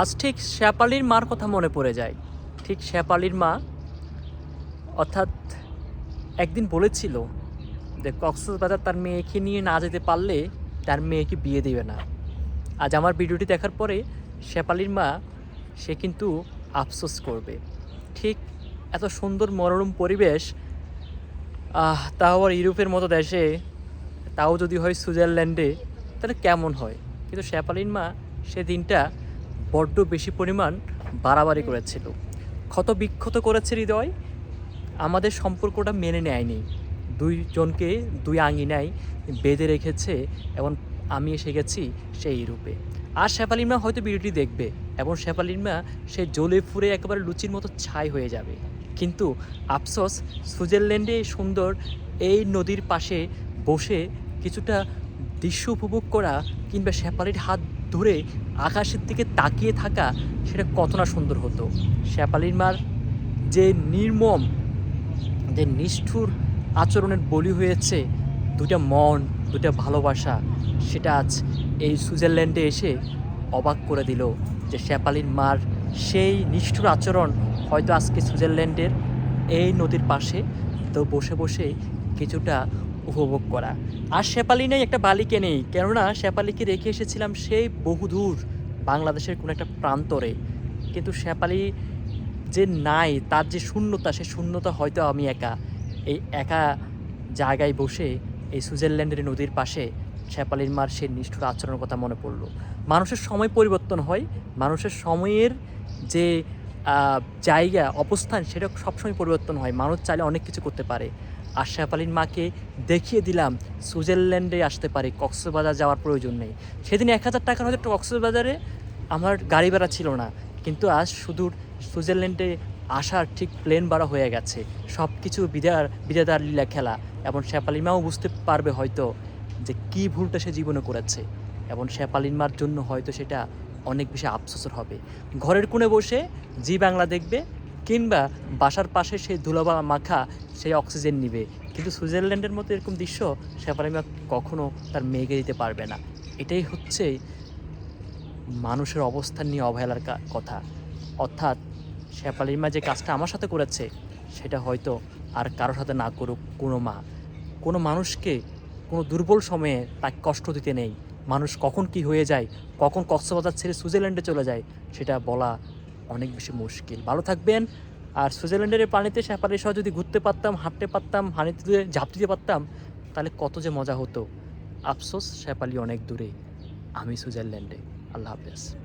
আজ ঠিক শেফালির মার কথা মনে পড়ে যায়। ঠিক শেফালির মা অর্থাৎ একদিন বলেছিল যে কক্সবাজার তার মেয়েকে নিয়ে না যেতে পারলে তার মেয়েকে বিয়ে দেবে না। আজ আমার ভিডিওটি দেখার পরে শেফালির মা সে কিন্তু আফসোস করবে। ঠিক এত সুন্দর মনোরম পরিবেশ, তাও আবার ইউরোপের মতো দেশে, তাও যদি হয় সুইজারল্যান্ডে, তাহলে কেমন হয়। কিন্তু শেফালির মা সে দিনটা বড্ড বেশি পরিমাণ বাড়াবাড়ি করেছিল, ক্ষত বিক্ষত করেছে হৃদয়। আমাদের সম্পর্কটা মেনে নেয়নি, দুইজনকে দুই আঙিনায় বেঁধে রেখেছে এবং আমি এসে গেছি সেই ইউরোপে। আর শেফালির মা হয়তো ভিডিওটি দেখবে এবং শেফালির মা সে জ্বলে ফুরে একেবারে লুচির মতো ছাই হয়ে যাবে। কিন্তু আফসোস, সুইজারল্যান্ডে সুন্দর এই নদীর পাশে বসে কিছুটা দৃশ্য উপভোগ করা কিংবা শেফালির হাত ধরে আকাশের দিকে তাকিয়ে থাকা, সেটা কত না সুন্দর হতো। শেফালির মার যে নির্মম, যে নিষ্ঠুর আচরণের বলি হয়েছে দুটা মন, দুটা ভালোবাসা, সেটা আজ এই সুইজারল্যান্ডে এসে অবাক করে দিল। যে শেফালির মার সেই নিষ্ঠুর আচরণ হয়তো আজকে সুইজারল্যান্ডের এই নদীর পাশে তো বসে বসে কিছুটা উপভোগ করা। আর শেফালি নেই, একটা বালিকে নেই, কেননা শেফালিকে রেখে এসেছিলাম সেই বহুদূর বাংলাদেশের কোনো একটা প্রান্তরে। কিন্তু শেফালি যে নাই, তার যে শূন্যতা, সে শূন্যতা হয়তো আমি একা এই একা জায়গায় বসে এই সুইজারল্যান্ডের নদীর পাশে শেফালির মার সেই নিষ্ঠুর আচরণের কথা মনে পড়লো। মানুষের সময় পরিবর্তন হয়, মানুষের সময়ের যে জায়গা অবস্থান সেটা সবসময় পরিবর্তন হয়। মানুষ চাইলে অনেক কিছু করতে পারে। আর শেফালির মাকে দেখিয়ে দিলাম সুইজারল্যান্ডে আসতে পারে, কক্সবাজার যাওয়ার প্রয়োজন নেই। সেদিন 1000 টাকার হয়তো কক্সবাজারে আমার গাড়ি ভাড়া ছিল না, কিন্তু আজ সুদূর সুইজারল্যান্ডে আসার ঠিক প্লেন ভাড়া হয়ে গেছে। সব কিছু বিধাতার লীলা খেলা। এবং শেফালির মাও বুঝতে পারবে হয়তো যে কী ভুলটা সে জীবনে করেছে, এবং শেফালির মার জন্য হয়তো সেটা অনেক বেশি আফসোসের হবে। ঘরের কোণে বসে জি বাংলা দেখবে, কিংবা বাসার পাশে সেই ধুলাবা মাখা সেই অক্সিজেন নিবে। কিন্তু সুইজারল্যান্ডের মতো এরকম দৃশ্য শেফালির মা কখনো তার মেয়েকে দিতে পারবে না। এটাই হচ্ছে মানুষের অবস্থান নিয়ে অবহেলার কথা। অর্থাৎ শেফালির মা যে কাজটা আমার সাথে করেছে, সেটা হয়তো আর কারোর সাথে না করুক কোনো মা। কোনো মানুষকে কোনো দুর্বল সময়ে তাকে কষ্ট দিতে নেই। মানুষ কখন কি হয়ে যায়, কখন কক্সবাজার ছেড়ে সুইজারল্যান্ডে চলে যায়, সেটা বলা অনেক বেশি মুশকিল। ভালো থাকবেন। আর সুইজারল্যান্ডের এই পানিতে শেফালির সহ যদি ঘুরতে পারতাম, হাঁটতে পারতাম, পানিতে ঝাঁপ দিতে পারতাম, তাহলে কত যে মজা হতো। আফসোস, শেফালি অনেক দূরে, আমি সুইজারল্যান্ডে। আল্লাহ হাফেজ।